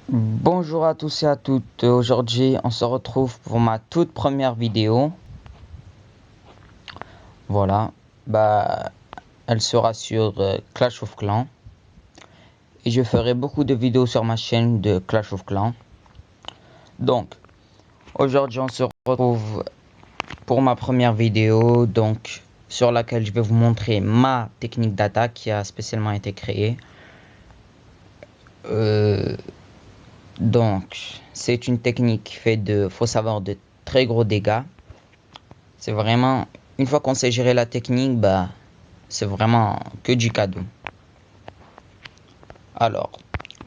Bonjour à tous et à toutes. Aujourd'hui, on se retrouve pour ma toute première vidéo. Voilà, elle sera sur Clash of Clans. Et je ferai beaucoup de vidéos sur ma chaîne de Clash of Clans. Donc, aujourd'hui, on se retrouve pour ma première vidéo, donc sur laquelle je vais vous montrer ma technique d'attaque qui a spécialement été créée. Donc, c'est une technique qui fait faut savoir, de très gros dégâts. C'est vraiment, une fois qu'on sait gérer la technique, c'est vraiment que du cadeau. Alors,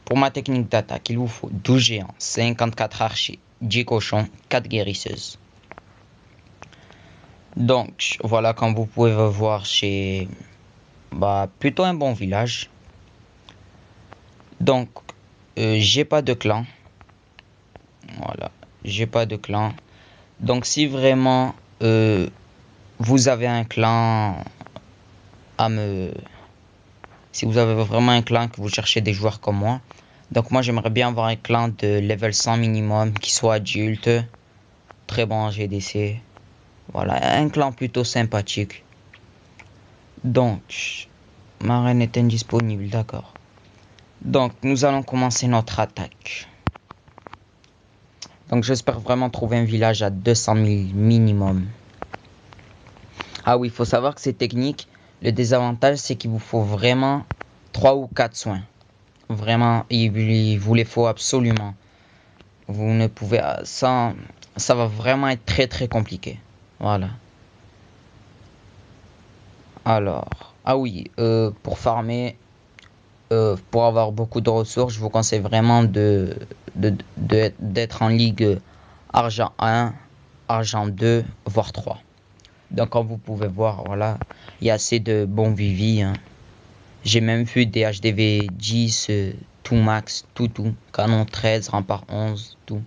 pour ma technique d'attaque, il vous faut 12 géants, 54 archers, 10 cochons, 4 guérisseuses. Donc, voilà, comme vous pouvez voir, c'est plutôt un bon village. Donc, j'ai pas de clan. Voilà, j'ai pas de clan. Donc, si vraiment vous avez un clan si vous avez vraiment un clan que vous cherchez des joueurs comme moi, donc moi j'aimerais bien avoir un clan de level 100 minimum qui soit adulte, très bon en GDC. Voilà, un clan plutôt sympathique. Donc, ma reine est indisponible, d'accord. Donc, nous allons commencer notre attaque. Donc, j'espère vraiment trouver un village à 200 000 minimum. Ah oui, il faut savoir que ces techniques, le désavantage, c'est qu'il vous faut vraiment 3 ou 4 soins. Vraiment, il vous les faut absolument. Vous ne pouvez... Ça va vraiment être très très compliqué. Voilà. Alors, ah oui, pour farmer, pour avoir beaucoup de ressources, je vous conseille vraiment d'être en ligue argent 1, argent 2, voire 3. Donc comme vous pouvez voir, voilà, il y a assez de bons vivi. Hein. J'ai même vu des HDV 10, tout max, tout, canon 13, rempart 11, tout,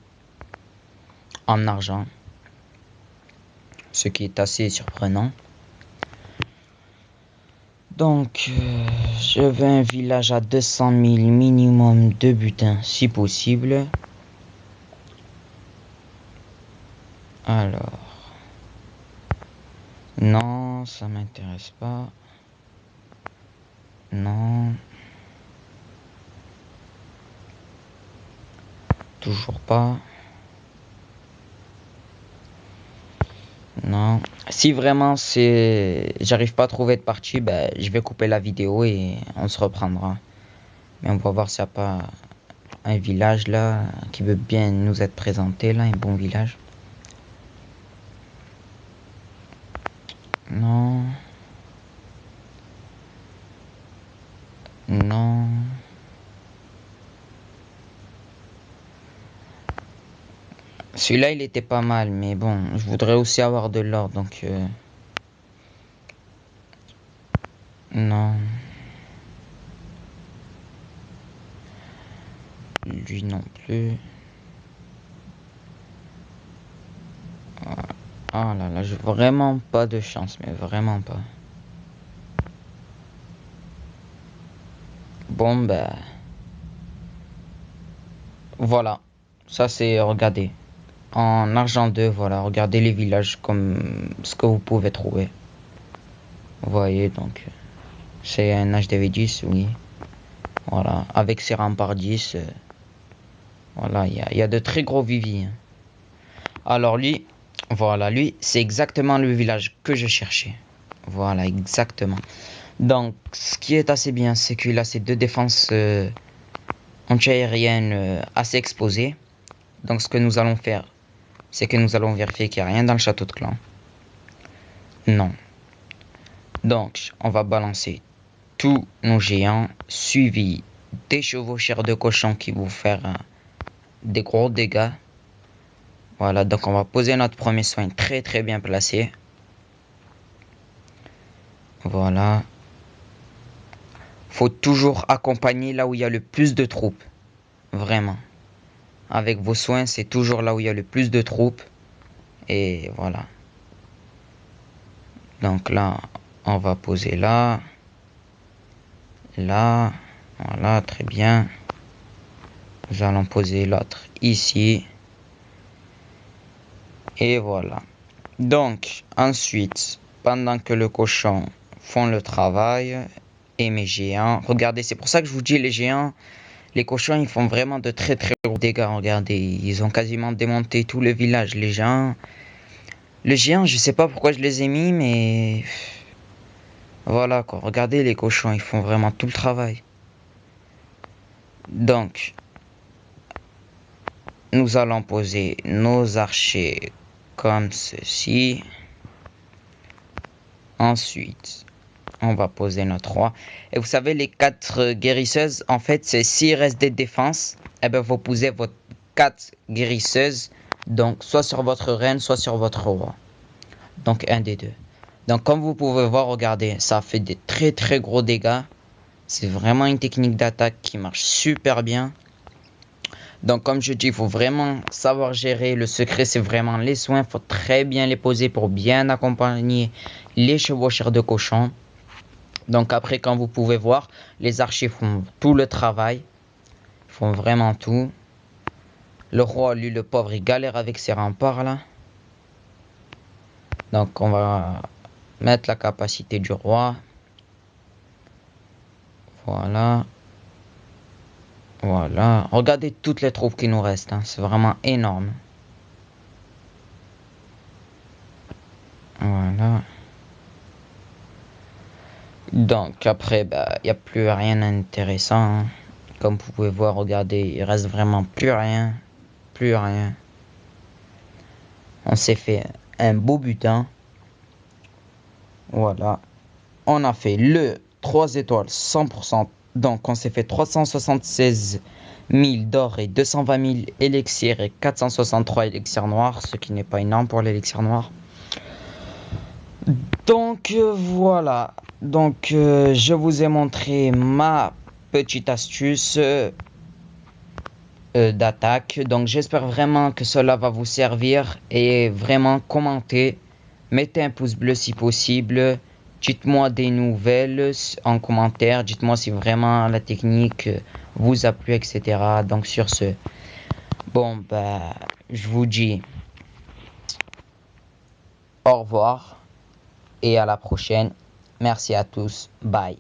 en argent. Ce qui est assez surprenant. Donc, je veux un village à 200 000 minimum de butin, si possible. Alors, non, ça m'intéresse pas. Non. Toujours pas. Non. Si vraiment j'arrive pas à trouver de partie, je vais couper la vidéo et on se reprendra. Mais on va voir s'il n'y a pas un village là qui veut bien nous être présenté là, un bon village. Non. Non. Celui-là, il était pas mal, mais bon, je voudrais aussi avoir de l'or, donc non. Lui non plus. Ah là là, j'ai vraiment pas de chance, mais vraiment pas. Bon, voilà. Ça, c'est, regardez. En argent 2, voilà, regardez les villages comme ce que vous pouvez trouver. Vous voyez, donc, c'est un HDV10, oui. Voilà, avec ses remparts 10, voilà, il y a de très gros viviers. Hein. Alors lui, voilà, lui, c'est exactement le village que je cherchais. Voilà, exactement. Donc, ce qui est assez bien, c'est qu'il a ses deux défenses anti-aériennes assez exposées. Donc, ce que nous allons faire, c'est que nous allons vérifier qu'il n'y a rien dans le château de clan. Non. Donc, on va balancer tous nos géants, suivis des chevaucheurs de cochon qui vont faire des gros dégâts. Voilà, donc on va poser notre premier soin très très bien placé. Voilà. Faut toujours accompagner là où il y a le plus de troupes. Vraiment. Avec vos soins, c'est toujours là où il y a le plus de troupes. Et voilà. Donc là, on va poser là. Là. Voilà, très bien. Nous allons poser l'autre ici. Et voilà. Donc, ensuite, pendant que le cochon font le travail et mes géants, regardez, c'est pour ça que je vous dis les géants, les cochons, ils font vraiment de très très gros dégâts. Regardez, ils ont quasiment démonté tout le village. Les géants, je sais pas pourquoi je les ai mis, mais voilà quoi. Regardez les cochons, ils font vraiment tout le travail. Donc, nous allons poser nos archers comme ceci. Ensuite, on va poser notre roi. Et vous savez, les 4 guérisseuses, en fait, c'est s'il reste des défenses, eh ben, vous posez votre 4 guérisseuses. Donc, soit sur votre reine, soit sur votre roi. Donc, un des deux. Donc, comme vous pouvez voir, regardez, ça fait des très très gros dégâts. C'est vraiment une technique d'attaque qui marche super bien. Donc, comme je dis, il faut vraiment savoir gérer. Le secret, c'est vraiment les soins. Il faut très bien les poser pour bien accompagner les chevaucheurs de cochons. Donc, après, comme vous pouvez voir, les archers font tout le travail. Ils font vraiment tout. Le roi, lui, le pauvre, il galère avec ses remparts là. Donc, on va mettre la capacité du roi. Voilà. Voilà. Regardez toutes les troupes qui nous restent. Hein. C'est vraiment énorme. Voilà. Donc après, bah, il n'y a plus rien d'intéressant. Hein. Comme vous pouvez voir, regardez, il reste vraiment plus rien. Plus rien. On s'est fait un beau butin. Voilà. On a fait le 3 étoiles 100%. Donc on s'est fait 376 000 d'or et 220 000 élixirs et 463 élixirs noirs. Ce qui n'est pas énorme pour l'élixir noir. Donc voilà. Donc je vous ai montré ma petite astuce d'attaque. Donc j'espère vraiment que cela va vous servir et vraiment commentez. Mettez un pouce bleu si possible. Dites-moi des nouvelles en commentaire. Dites-moi si vraiment la technique vous a plu, etc. Donc sur ce, bon bah je vous dis au revoir et à la prochaine. Merci à tous. Bye.